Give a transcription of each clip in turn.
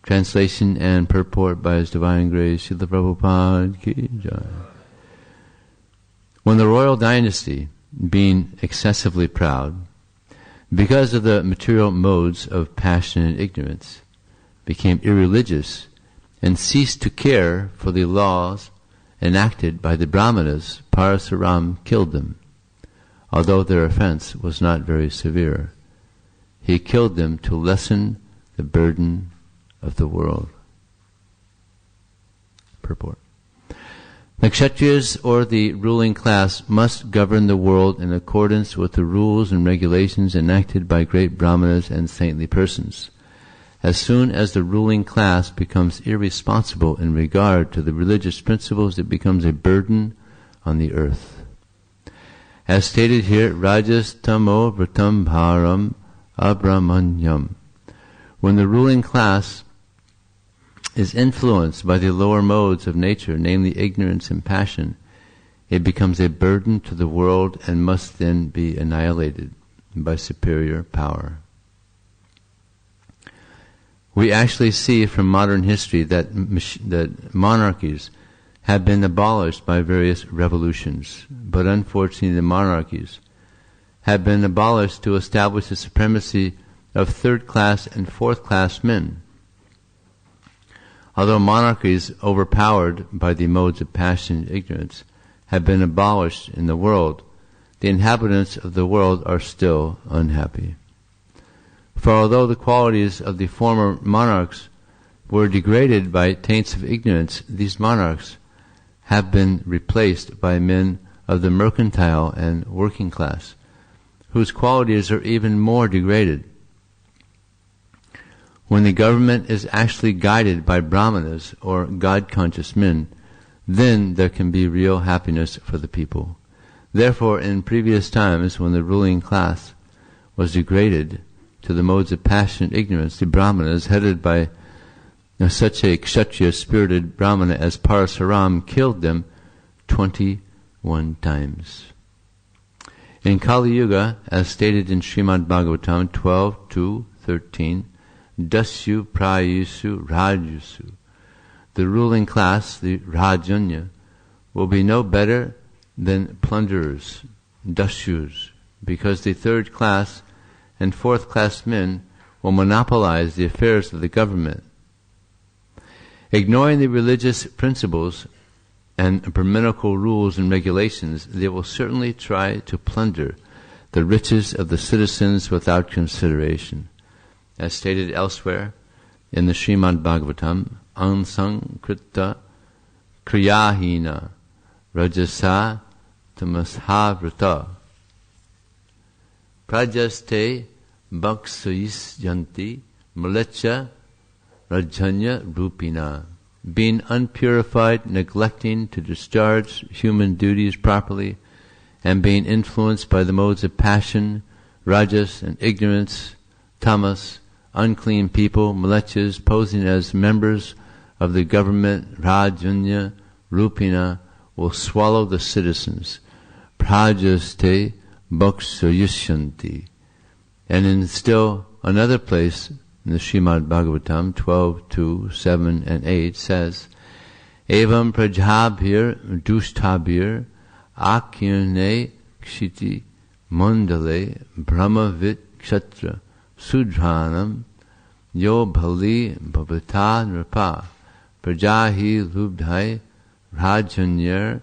Translation and purport by His Divine Grace, Srila Prabhupada Ki Jai. When the royal dynasty, being excessively proud, because of the material modes of passion and ignorance, became irreligious and ceased to care for the laws enacted by the Brahmanas, Parasuram killed them, although their offense was not very severe. He killed them to lessen the burden of the world. Purport. The Kshatriyas, or the ruling class, must govern the world in accordance with the rules and regulations enacted by great Brahmanas and saintly persons. As soon as the ruling class becomes irresponsible in regard to the religious principles, it becomes a burden on the earth. As stated here, Rajas tamo vratam bharam abramanyam. When the ruling class is influenced by the lower modes of nature, namely ignorance and passion, it becomes a burden to the world and must then be annihilated by superior power. We actually see from modern history that monarchies have been abolished by various revolutions, but unfortunately the monarchies have been abolished to establish the supremacy of third-class and fourth-class men. Although monarchies overpowered by the modes of passion and ignorance have been abolished in the world, the inhabitants of the world are still unhappy. For although the qualities of the former monarchs were degraded by taints of ignorance, these monarchs have been replaced by men of the mercantile and working class, whose qualities are even more degraded. When the government is actually guided by brahmanas or God-conscious men, then there can be real happiness for the people. Therefore, in previous times, when the ruling class was degraded to the modes of passion and ignorance, the brahmanas, headed by such a kshatriya spirited brahmana as Parasuram, killed them 21 times. In Kali Yuga, as stated in Srimad Bhagavatam 12.2.13, Dasyu Prayisu Rajusu, the ruling class, the Rajanya, will be no better than plunderers, Dasyus, because the third class and fourth class men will monopolize the affairs of the government. Ignoring the religious principles and Brahminical rules and regulations, they will certainly try to plunder the riches of the citizens without consideration. As stated elsewhere in the Srimad Bhagavatam, Ansang Krita Kriyahina Rajasa Tamashavrata Prajaste Bhaksayis Yanti Malecha Rajanya Rupina. Being unpurified, neglecting to discharge human duties properly, and being influenced by the modes of passion, rajas, and ignorance, tamas, unclean people, malechas, posing as members of the government, Rajanya, Rupina, will swallow the citizens. Prajaste Bhaksayisyanti. And in still another place, in the Srimad Bhagavatam 12.2, 7, and 8 says, Evam prajabhir dushtabhir akyane kshiti mandale brahmavit kshatra sudhanam yo bhali bhavata nrapa prajahi lubdhai rajanyar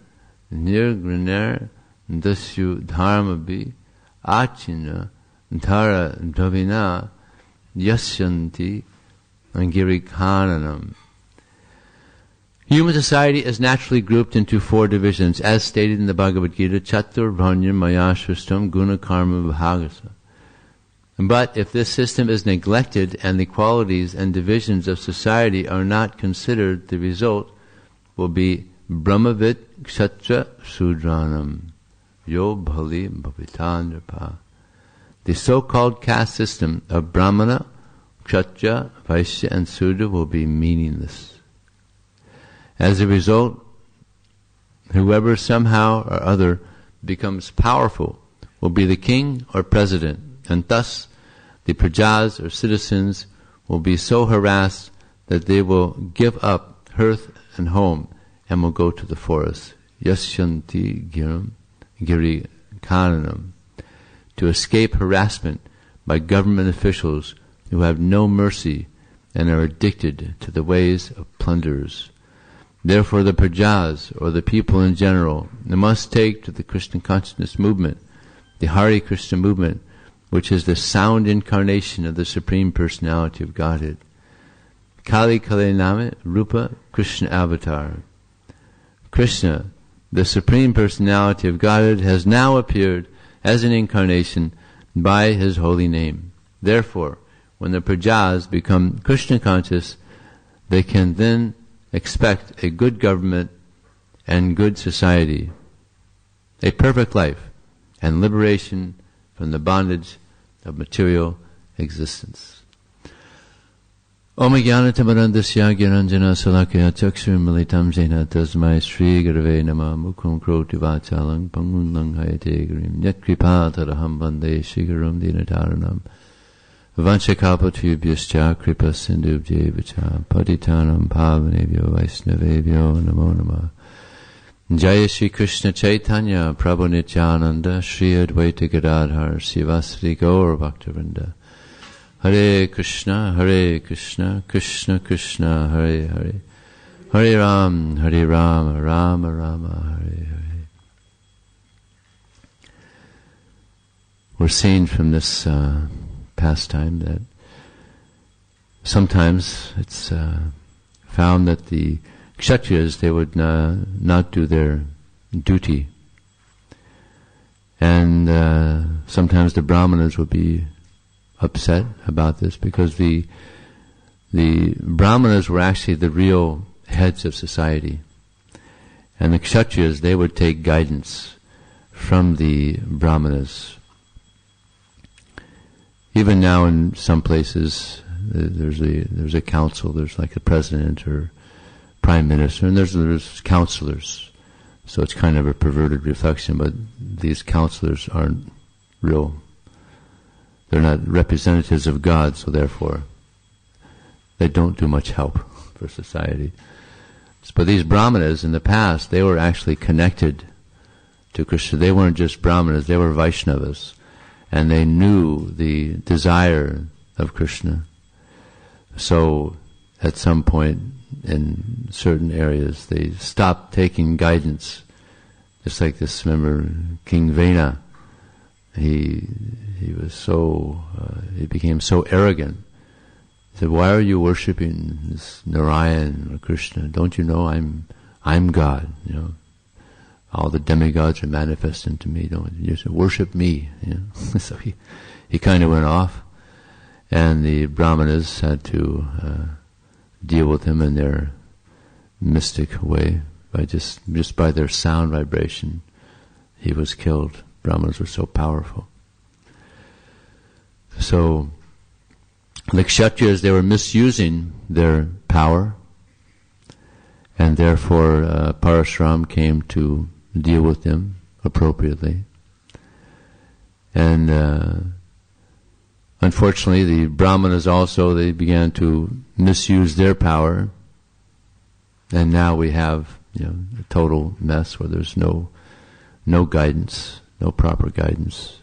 nirgraner dasyu dharmabi achina dhara dravina yasyanti angirikhananam. Human society is naturally grouped into four divisions, as stated in the Bhagavad Gita, Chatur Vranyam Maya Shristam Guna Karma Bhagasa. But if this system is neglected and the qualities and divisions of society are not considered, the result will be Brahmavit Kshatra Sudranam Yo Bhali Bhavitandrapa. The so-called caste system of Brahmana, Kshatriya, Vaishya, and Sudra will be meaningless. As a result, whoever somehow or other becomes powerful will be the king or president, and thus the prajas or citizens will be so harassed that they will give up hearth and home and will go to the forest, yasyanti giri karanam, to escape harassment by government officials who have no mercy and are addicted to the ways of plunderers. Therefore the prajas, or the people in general, they must take to the Krishna consciousness movement, the Hare Krishna movement, which is the sound incarnation of the Supreme Personality of Godhead. Kali Kali Name Rupa Krishna Avatar. Krishna, the Supreme Personality of Godhead, has now appeared as an incarnation by his holy name. Therefore, when the prajas become Krishna conscious, they can then expect a good government and good society, a perfect life, and liberation from the bondage of material existence. Om Jnanatamarandasya Gyaranjana Salakaya Chakshurim Militam Jena Tasmai Sri Gurave Nama Mukham Kroti Vachalang Pangunlang Hayate Gurim Yat Kripataraham Vande Shigaram Dinataranam Vanchakalpatubhyascha Kripa Sindhubhye Vicha Patitanam Pavanebhyo Vaishnavebhyo Namo Namah. Jaya Shri Krishna Chaitanya Prabhu Nityananda Shri Advaita Gadadhar Sivasri Gaur Bhaktivinoda. Hare Krishna, Krishna Krishna, Hare Hare, Hare Rama, Rama Rama, Hare Hare. We're seeing from this pastime that sometimes it's found that the Kshatriyas, they would not do their duty. And sometimes the Brahmanas would be upset about this because the Brahmanas were actually the real heads of society. And the Kshatriyas, they would take guidance from the Brahmanas. Even now in some places, there's a council, there's like a president or prime minister, and there's counselors. So it's kind of a perverted reflection, but these counselors aren't real. They're not representatives of God, so therefore they don't do much help for society. But these Brahmanas in the past, they were actually connected to Krishna. They weren't just Brahmanas, they were Vaishnavas. And they knew the desire of Krishna. So at some point in certain areas, they stopped taking guidance. Just like this, remember, King Vena, he was so, he became so arrogant. He said, "Why are you worshipping this Narayan or Krishna? Don't you know I'm God? You know, all the demigods are manifesting to me. Don't you just worship me?" You know? So he kind of went off, and the Brahmanas had to deal with him in their mystic way by just by their sound vibration. He was killed. Brahmanas were so powerful. So the Kshatriyas, they were misusing their power, and therefore Parashuram came to deal with them appropriately. And unfortunately, the Brahmanas also, they began to misuse their power, and now we have, you know, a total mess where there's no guidance, no proper guidance.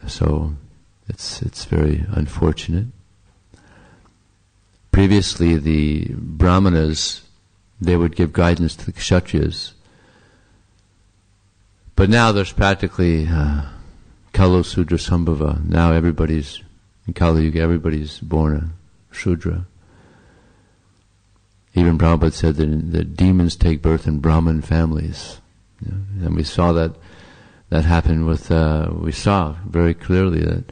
So it's very unfortunate. Previously, the Brahmanas, they would give guidance to the Kshatriyas, but now there's practically Kalo Sudra Sambhava. Now everybody's in Kali Yuga, everybody's born a Shudra. Even Prabhupada said that demons take birth in Brahmin families. You know, and we saw that happened with, we saw very clearly that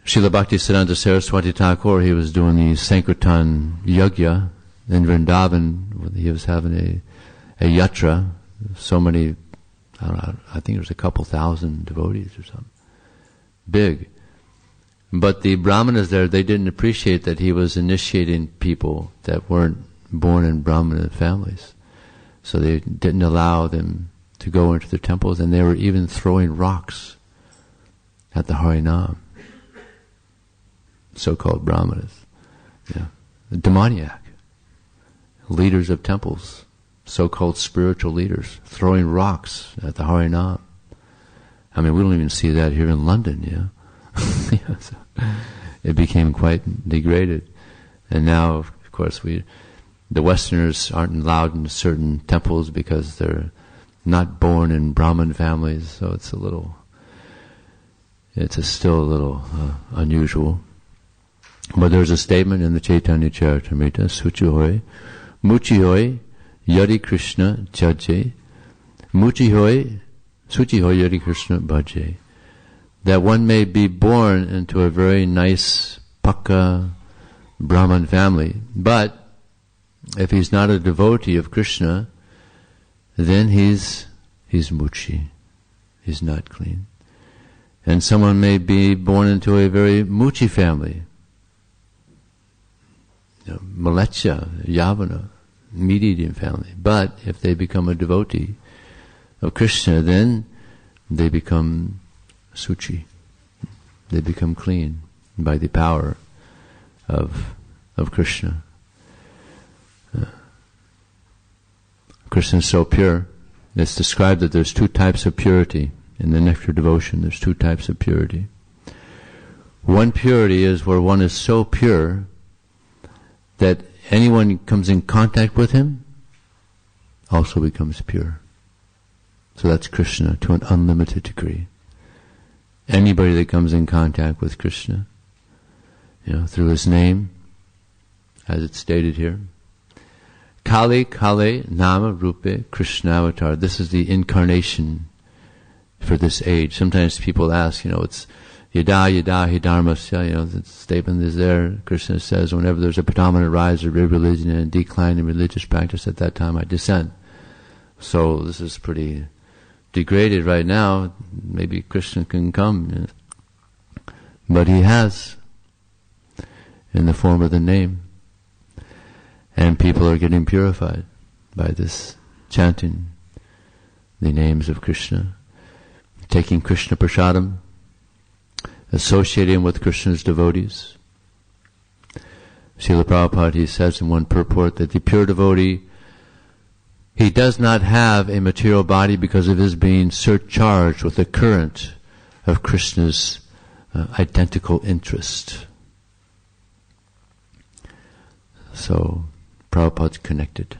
Srila Bhaktisiddhanta Saraswati Thakur, he was doing the Sankirtan Yajna in Vrindavan. He was having a yatra. So many, I don't know, I think there was a couple thousand devotees or something. Big. But the Brahmanas there, they didn't appreciate that he was initiating people that weren't born in Brahmana families. So they didn't allow them to go into the temples, and they were even throwing rocks at the Harinam, so-called Brahmanas. Yeah. Demoniac. Leaders of temples, so-called spiritual leaders, throwing rocks at the Harinam. I mean, we don't even see that here in London, yeah. Yeah, so it became quite degraded. And now, of course, the Westerners aren't allowed in certain temples because they're not born in Brahmin families, so it's still a little unusual. But there's a statement in the Chaitanya Charitamrita, Suchihoy, Muchihoy, Yadi Krishna Jaje, Muchihoy, Suchihoy Yadi Krishna Bhaje, that one may be born into a very nice Pakka Brahman family, but if he's not a devotee of Krishna, then he's Muchi. He's not clean. And someone may be born into a very Muchi family, Malecha, Yavana, meat-eating family. But if they become a devotee of Krishna, then they become Suchi. They become clean by the power of Krishna. Krishna is so pure. It's described that there's two types of purity. In the nectar devotion, there's two types of purity. One purity is where one is so pure that anyone comes in contact with him also becomes pure. So that's Krishna to an unlimited degree. Anybody that comes in contact with Krishna, through his name, as it's stated here, Kali Kale Nama Rupe Krishna Avatar. This is the incarnation for this age. Sometimes people ask, it's Yada Yada Hidharmasya, the statement is there. Krishna says, whenever there's a predominant rise of religion and a decline in religious practice, at that time I descend. So this is pretty degraded right now. Maybe Krishna can come. But he has, in the form of the name. And people are getting purified by this chanting the names of Krishna, taking Krishna prasadam, associating with Krishna's devotees. Srila Prabhupada, he says in one purport that the pure devotee, he does not have a material body because of his being surcharged with the current of Krishna's identical interest. So Prabhupada's connected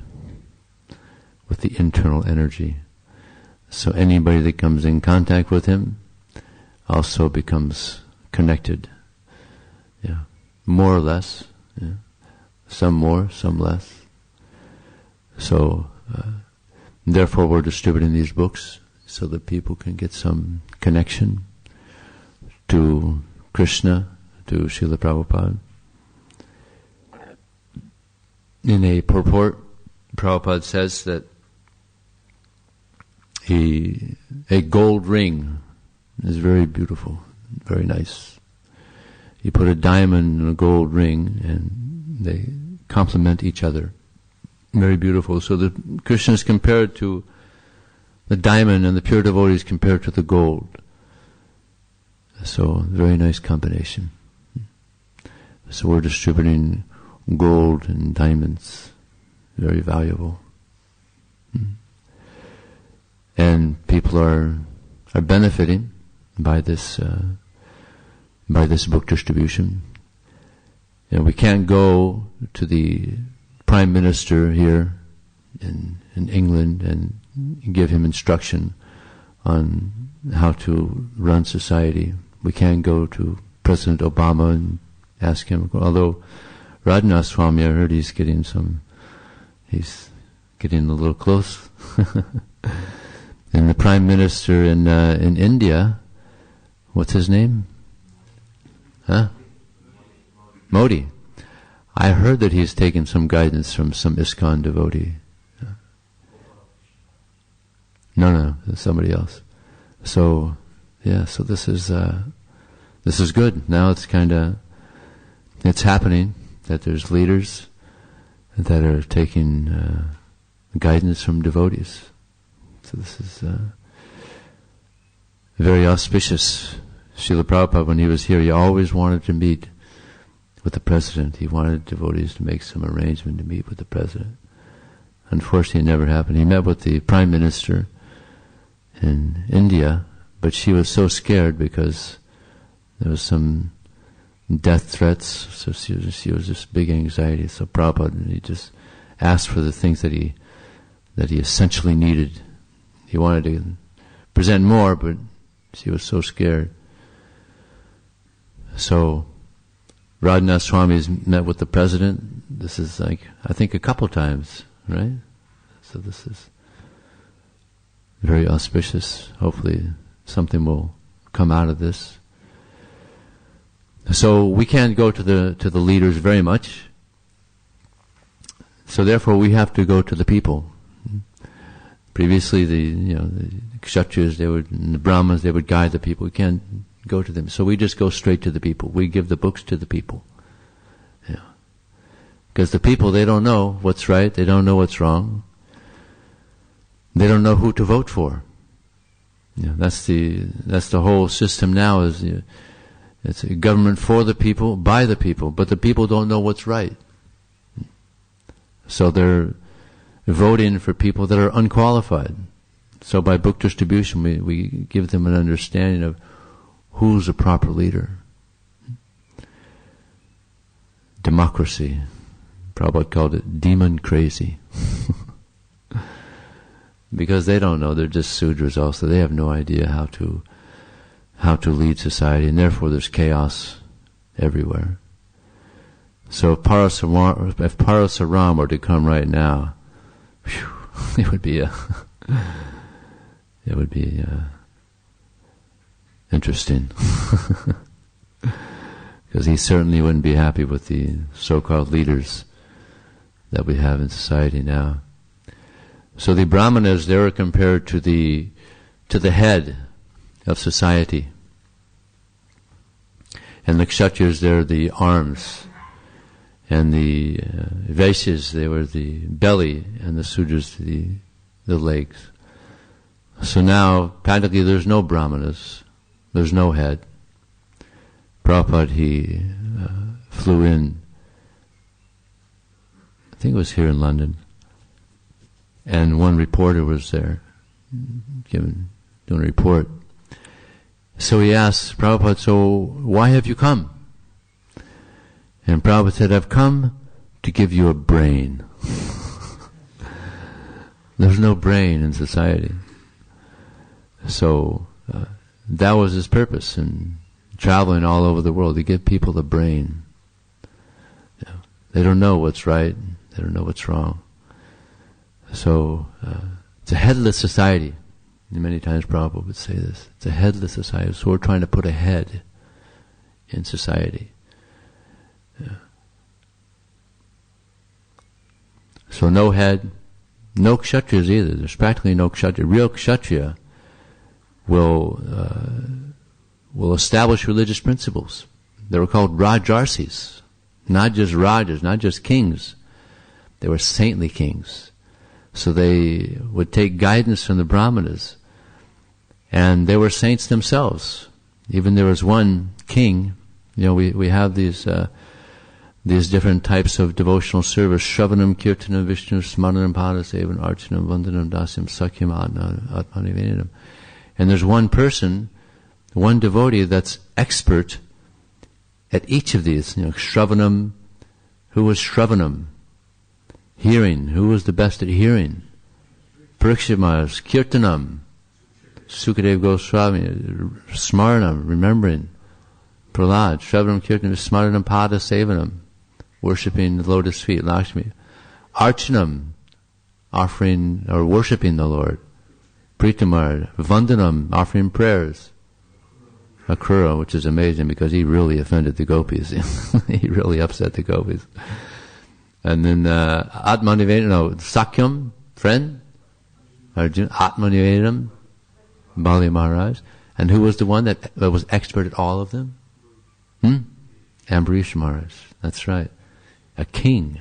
with the internal energy. So anybody that comes in contact with him also becomes connected. Yeah. More or less. Yeah. Some more, some less. So, therefore we're distributing these books so that people can get some connection to Krishna, to Srila Prabhupada. In a purport, Prabhupada says that a gold ring is very beautiful, very nice. You put a diamond in a gold ring and they complement each other. Very beautiful. So the Krishna is compared to the diamond and the pure devotee is compared to the gold. So very nice combination. So we're distributing gold and diamonds, very valuable. And people are benefiting by this book distribution. We can't go to the Prime Minister here in England and give him instruction on how to run society. We can't go to President Obama and ask him, although Radhanath Swami, I heard he's getting a little close. And the Prime Minister in India, what's his name? Modi. I heard that he's taken some guidance from some ISKCON devotee. No, somebody else. So, so this is good. Now it's happening that there's leaders that are taking guidance from devotees. So this is very auspicious. Srila Prabhupada, when he was here, he always wanted to meet with the president. He wanted devotees to make some arrangement to meet with the president. Unfortunately, it never happened. He met with the prime minister in India, but she was so scared because there was some death threats, so she was just big anxiety. So Prabhupada, he just asked for the things that he essentially needed. He wanted to present more, but she was so scared. So Radhanath Swami's met with the president. This is I think a couple times, right? So this is very auspicious. Hopefully something will come out of this. So we can't go to the leaders very much. So therefore we have to go to the people. Previously the Kshatriyas, and the Brahmanas, they would guide the people. We can't go to them. So we just go straight to the people. We give the books to the people. Because the people, they don't know what's right, they don't know what's wrong. They don't know who to vote for. That's the whole system now, is it's a government for the people, by the people, but the people don't know what's right. So they're voting for people that are unqualified. So by book distribution, we give them an understanding of who's a proper leader. Democracy. Prabhupada called it demon crazy. Because they don't know, they're just Sudras also. They have no idea how to lead society, and therefore there's chaos everywhere. So if Parasaram were to come right now, it would be interesting. Because he certainly wouldn't be happy with the so-called leaders that we have in society now. So the Brahmanas, they were compared to the head of society. And the Kshatriyas, they're the arms. And the Vaishyas, they were the belly, and the Sudras, the legs. So now, practically there's no Brahmanas, there's no head. Prabhupada, he flew in, I think it was here in London, and one reporter was there, doing a report. So he asked Prabhupada, so why have you come? And Prabhupada said, I've come to give you a brain. There's no brain in society. So that was his purpose in traveling all over the world, to give people a brain. They don't know what's right, they don't know what's wrong. So it's a headless society. And many times Prabhupada would say this. It's a headless society. So we're trying to put a head in society. So no head, no Kshatriyas either. There's practically no Kshatriya. Real Kshatriya will establish religious principles. They were called Rajarsis, not just Rajas, not just kings. They were saintly kings. So they would take guidance from the Brahmanas, and they were saints themselves. Even there was one king. We have these different types of devotional service: Shravanam, Kirtanam, Vishnu, Smaranam, Padasevanam, Archanam, Vandanam, Dasyam, Sakyam, Atmanivedam. And there's one person, one devotee that's expert at each of these. Shravanam, who was Shravanam? Hearing, who was the best at hearing? Parikshit Maharaj. Kirtanam, Sukadev Goswami. Smaranam, remembering. Prahlad, Shravanam, Kirtanam, Smaranam, Pada Sevanam, worshipping the lotus feet, Lakshmi. Archanam, offering or worshipping the Lord. Pritamar, Vandanam, offering prayers. Akrura, which is amazing because he really offended the gopis. He really upset the gopis. And then Atmanivedam, Sakyam, friend. Arjuna, Atmanivedam, Bali Maharaj. And who was the one that was expert at all of them? Ambarish Maharaj. That's right. A king.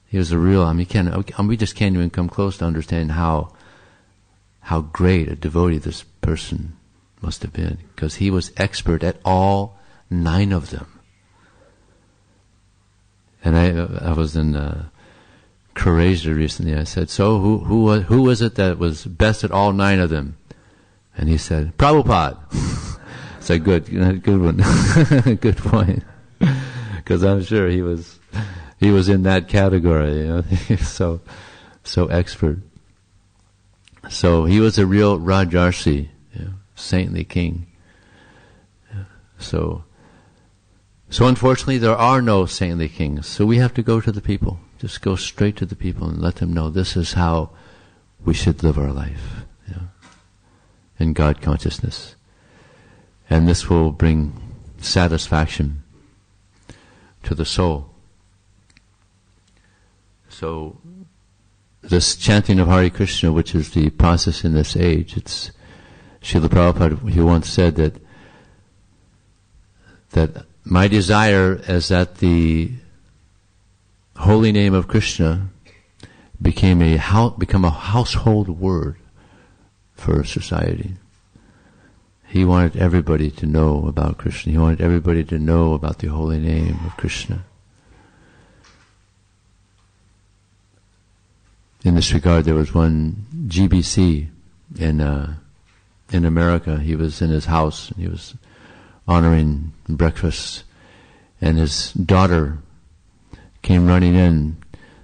He was a real, we just can't even come close to understanding how great a devotee this person must have been, because he was expert at all 9 of them. And I was in Croatia recently. I said, so who was it that was best at all 9 of them? And he said, Prabhupada. It's a good one. Good point. Because I'm sure he was in that category, so expert. So he was a real Rajarsi, saintly king. So unfortunately there are no saintly kings. So we have to go to the people. Just go straight to the people and let them know this is how we should live our life, in God consciousness. And this will bring satisfaction to the soul. So this chanting of Hare Krishna, which is the process in this age, it's Srila Prabhupada, he once said that my desire is that the holy name of Krishna become a household word for society. He wanted everybody to know about Krishna. He wanted everybody to know about the holy name of Krishna. In this regard, there was one GBC in America. He was in his house and he was honoring breakfast, and his daughter came running in,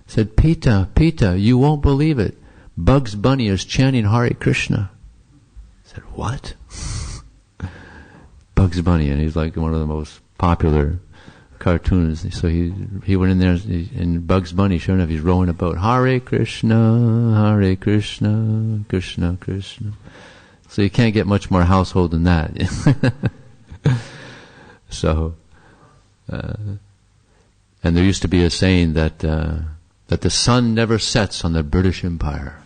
said, Pita, you won't believe it. Bugs Bunny is chanting Hare Krishna. I said, what? Bugs Bunny, and he's like one of the most popular cartoons. So he went in there, and Bugs Bunny, sure enough, he's rowing a boat. Hare Krishna, Krishna Krishna. So you can't get much more household than that. So, and there used to be a saying that the sun never sets on the British Empire.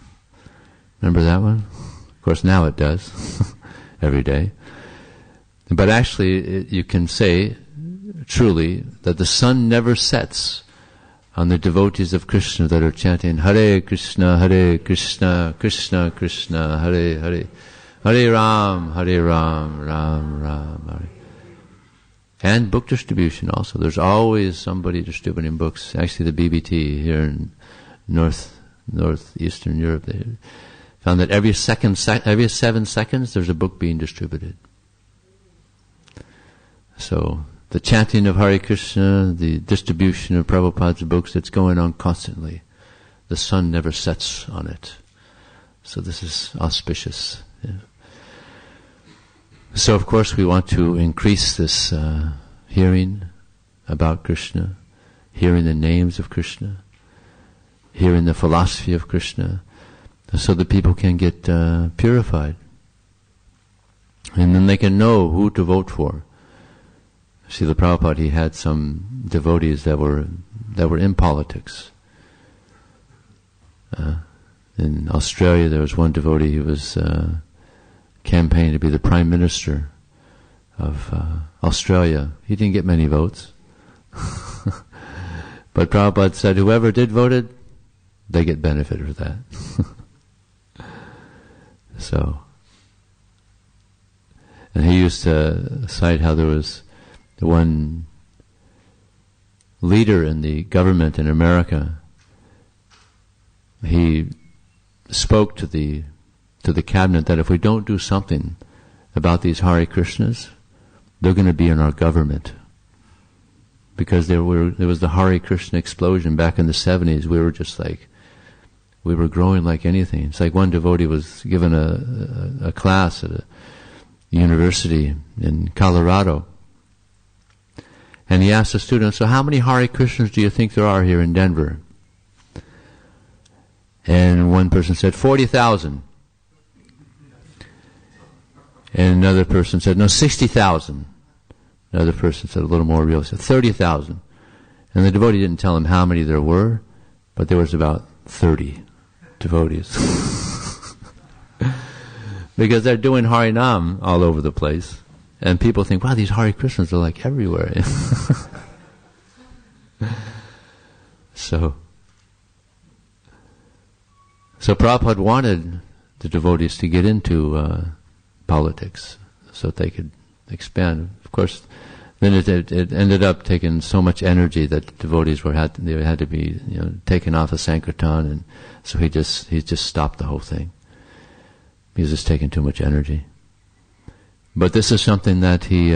Remember that one? Of course, now it does, every day. But actually, you can say, truly, that the sun never sets on the devotees of Krishna that are chanting Hare Krishna, Krishna Krishna, Hare Hare, Hare Ram, Ram Ram, Hare. And book distribution also. There's always somebody distributing books. Actually, the BBT here in northeastern Europe, they found that every 7 seconds there's a book being distributed. So the chanting of Hare Krishna, the distribution of Prabhupada's books, it's going on constantly. The sun never sets on it. So this is auspicious. Yeah. So of course we want to increase this hearing about Krishna, hearing the names of Krishna, hearing the philosophy of Krishna, so that people can get purified. And then they can know who to vote for. Srila Prabhupada, he had some devotees that were in politics. In Australia, there was one devotee who was campaigning to be the Prime Minister of Australia. He didn't get many votes. But Prabhupada said, whoever did vote it, they get benefit for that. So, and he used to cite how there was the one leader in the government in America. He spoke to the cabinet that if we don't do something about these Hare Krishnas, they're going to be in our government. Because there was the Hare Krishna explosion back in the 70s. We were growing like anything. It's like one devotee was given a class at a university in Colorado. And he asked the students, so how many Hare Krishnas do you think there are here in Denver? And one person said, 40,000. And another person said, no, 60,000. Another person said a little more real, said 30,000. And the devotee didn't tell him how many there were, but there was about 30 devotees. Because they're doing Harinam all over the place. And people think, wow, these Hare Krishnas are like everywhere. So Prabhupada wanted the devotees to get into politics so that they could expand. Of course, Then it ended up taking so much energy that the devotees they had to be taken off the Sankirtan, and so he just stopped the whole thing. He was just taking too much energy. But this is something that he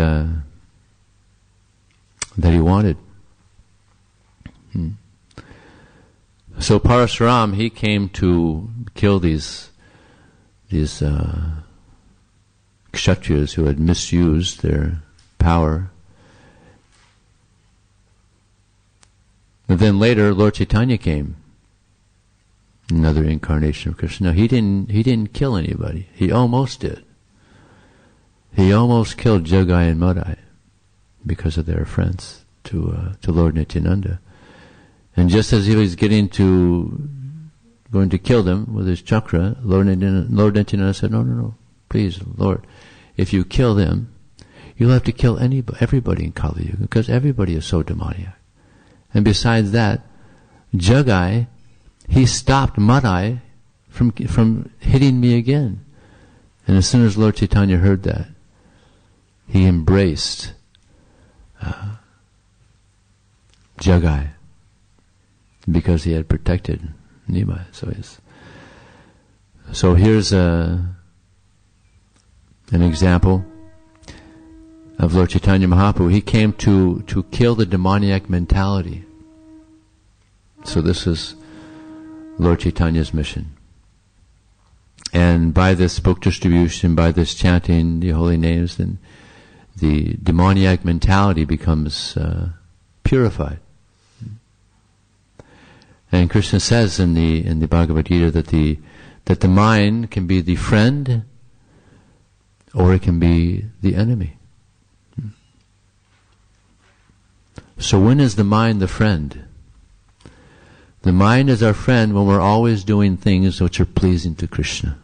wanted. So Parasuram, he came to kill these Kshatriyas who had misused their power. And then later, Lord Chaitanya came, another incarnation of Krishna. Now, he didn't kill anybody. He almost did. He almost killed Jagai and Madai because of their offense to Lord Nityananda. And just as he was going to kill them with his chakra, Lord Nityananda said, no, please, Lord, if you kill them, you'll have to kill everybody in Kali Yuga, because everybody is so demoniac. And besides that, Jagai, he stopped Madai from hitting me again. And as soon as Lord Chaitanya heard that, he embraced Jagai, because he had protected Nimai. So here's an example of Lord Chaitanya Mahaprabhu. He came to kill the demoniac mentality. So this is Lord Chaitanya's mission. And by this book distribution, by this chanting the holy names, then the demoniac mentality becomes purified. And Krishna says in the Bhagavad Gita that the mind can be the friend or it can be the enemy. So when is the mind the friend? The mind is our friend when we're always doing things which are pleasing to Krishna.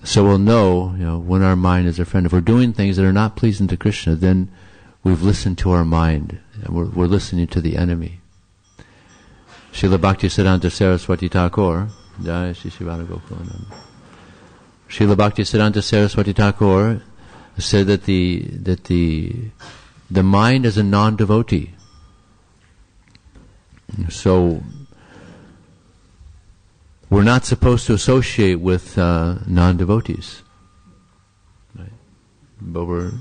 So we'll know, when our mind is our friend. If we're doing things that are not pleasing to Krishna, then we've listened to our mind. We're listening to the enemy. Srila Bhaktisiddhanta Saraswati Thakur, Jai Shri Shivana Gokulananda. Srila Bhaktisiddhanta Saraswati Thakur said that the mind is a non-devotee. So we're not supposed to associate with non-devotees, right? But we're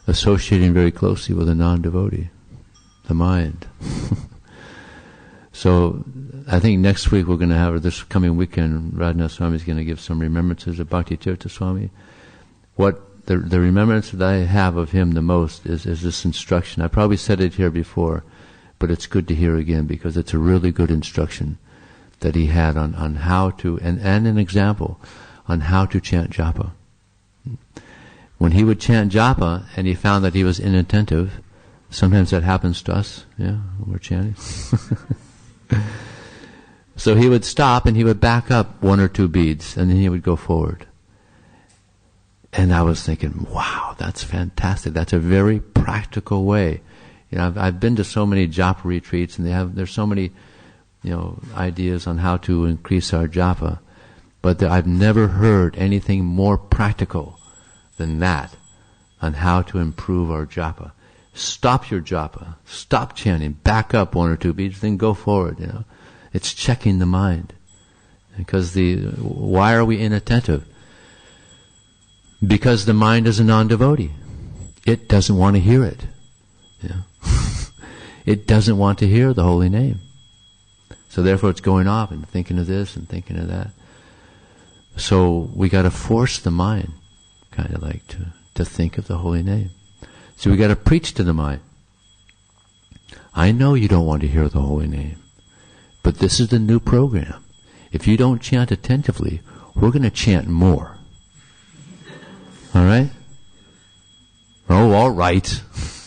associating very closely with a non-devotee, the mind. So I think next week we're going to have, this coming weekend, Radhanath Swami is going to give some remembrances of Bhakti Tirtha Swami. What the remembrance that I have of him the most is this instruction. I probably said it here before, but it's good to hear again because it's a really good instruction that he had on how to, and an example on how to chant japa. When he would chant japa and he found that he was inattentive, sometimes that happens to us, when we're chanting. So he would stop and he would back up one or two beads and then he would go forward. And I was thinking, wow, that's fantastic. That's a very practical way. I've been to so many japa retreats and there's so many ideas on how to increase our japa, but I've never heard anything more practical than that on how to improve our japa. Stop your japa, stop chanting, back up one or two beats, then go forward. It's checking the mind, because why are we inattentive? Because the mind is a non-devotee. It doesn't want to hear it. It doesn't want to hear the holy name. So therefore it's going off and thinking of this and thinking of that. So we got to force the mind, kind of like to think of the holy name. So we got to preach to the mind. I know you don't want to hear the holy name, but this is the new program. If you don't chant attentively, we're going to chant more. All right? Oh, all right.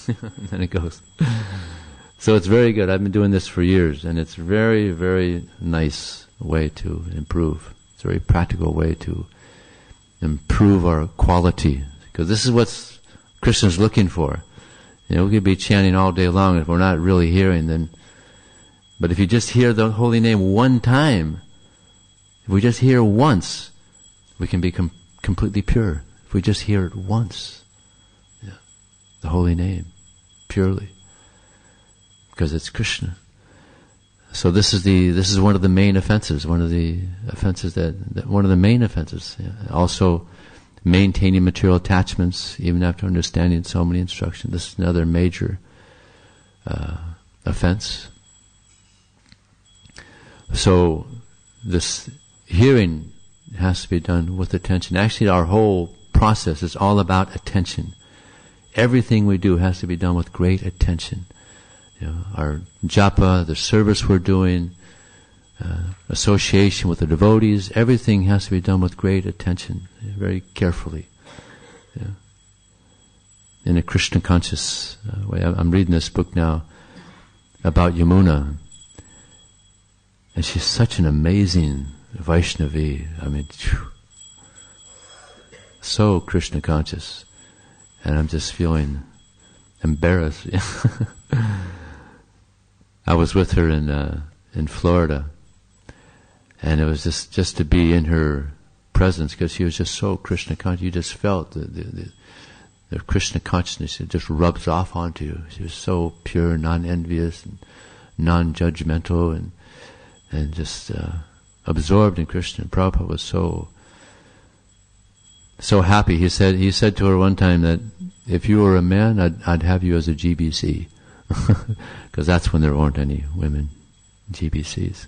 And then it goes. So it's very good. I've been doing this for years, and it's very, very nice way to improve. It's a very practical way to improve our quality, because this is what Krishna's looking for. We could be chanting all day long if we're not really hearing, then. But if you just hear the holy name one time, if we just hear once, we can be completely pure. If we just hear it once, the holy name, purely, because it's Krishna. So this is one of the main offenses. One of the main offenses. Yeah. Also, maintaining material attachments even after understanding so many instructions. This is another major offense. So this hearing has to be done with attention. Actually, our whole process is all about attention. Everything we do has to be done with great attention. Our japa, the service we're doing, association with the devotees, everything has to be done with great attention, very carefully. In a Krishna conscious way. I'm reading this book now about Yamuna, and she's such an amazing Vaishnavi. I mean, so Krishna conscious, and I'm just feeling embarrassed. I was with her in Florida, and it was just to be in her presence, because she was just so Krishna conscious. You just felt the Krishna consciousness. It just rubs off onto you. She was so pure, non-envious, and non-judgmental, and just absorbed in Krishna. Prabhupada was so happy. He said to her one time that if you were a man, I'd have you as a GBC, because that's when there weren't any women GBCs.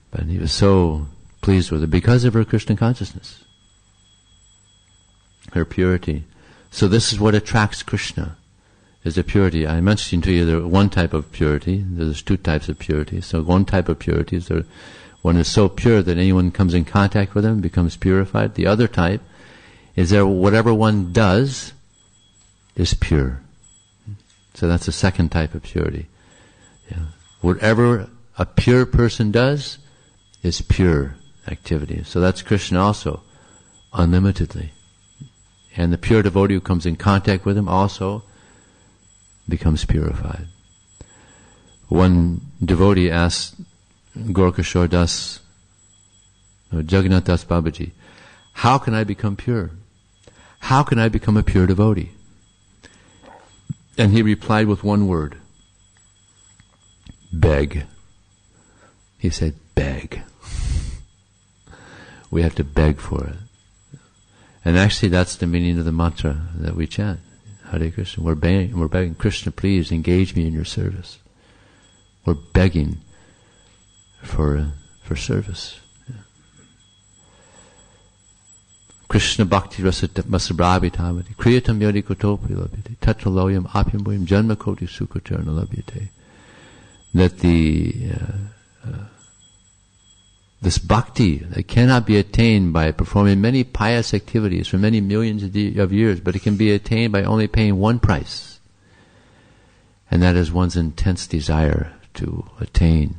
But he was so pleased with her because of her Krishna consciousness, her purity. So this is what attracts Krishna, is the purity. I mentioned to you there one type of purity. There's two types of purity. So one type of purity is one is so pure that anyone comes in contact with him becomes purified. The other type is that whatever one does is pure. So that's the second type of purity. Yeah. Whatever a pure person does is pure activity. So that's Krishna also, unlimitedly. And the pure devotee who comes in contact with him also becomes purified. One devotee asked Gaurkishore Das, Jagannath Das Babaji, how can I become pure? How can I become a pure devotee? And he replied with one word: beg. He said, beg. We have to beg for it. And actually that's the meaning of the mantra that we chant, Hare Krishna. We're begging, Krishna, please engage me in your service. We're begging for service. Yeah. Krishna bhakti rasa masabhravi tamati kriyatam yodi kotopi labhyate tatra loyam apyam boyam janma koti sukatarna labhyate. That this bhakti that cannot be attained by performing many pious activities for many millions of years, but it can be attained by only paying one price, and that is one's intense desire to attain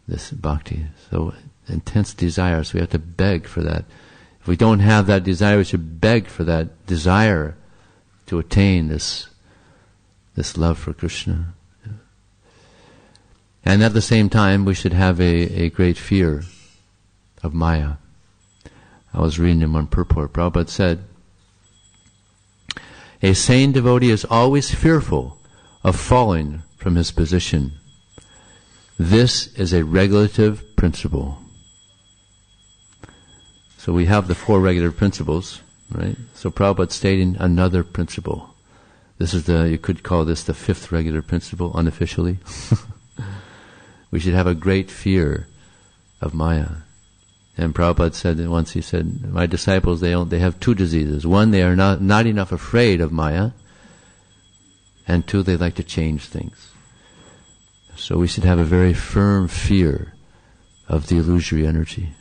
this bhakti. So intense desire, so we have to beg for that. If we don't have that desire, we should beg for that desire to attain this love for Krishna. And at the same time, we should have a great fear of Maya. I was reading in one purport. Prabhupada said, a sane devotee is always fearful of falling from his position. This is a regulative principle. So we have the four regulative principles, right? So Prabhupada stating another principle. This is you could call this the fifth regulative principle, unofficially. We should have a great fear of Maya. And Prabhupada said that once, he said, my disciples, they have two diseases. One, they are not enough afraid of Maya, and two, they like to change things. So we should have a very firm fear of the illusory energy.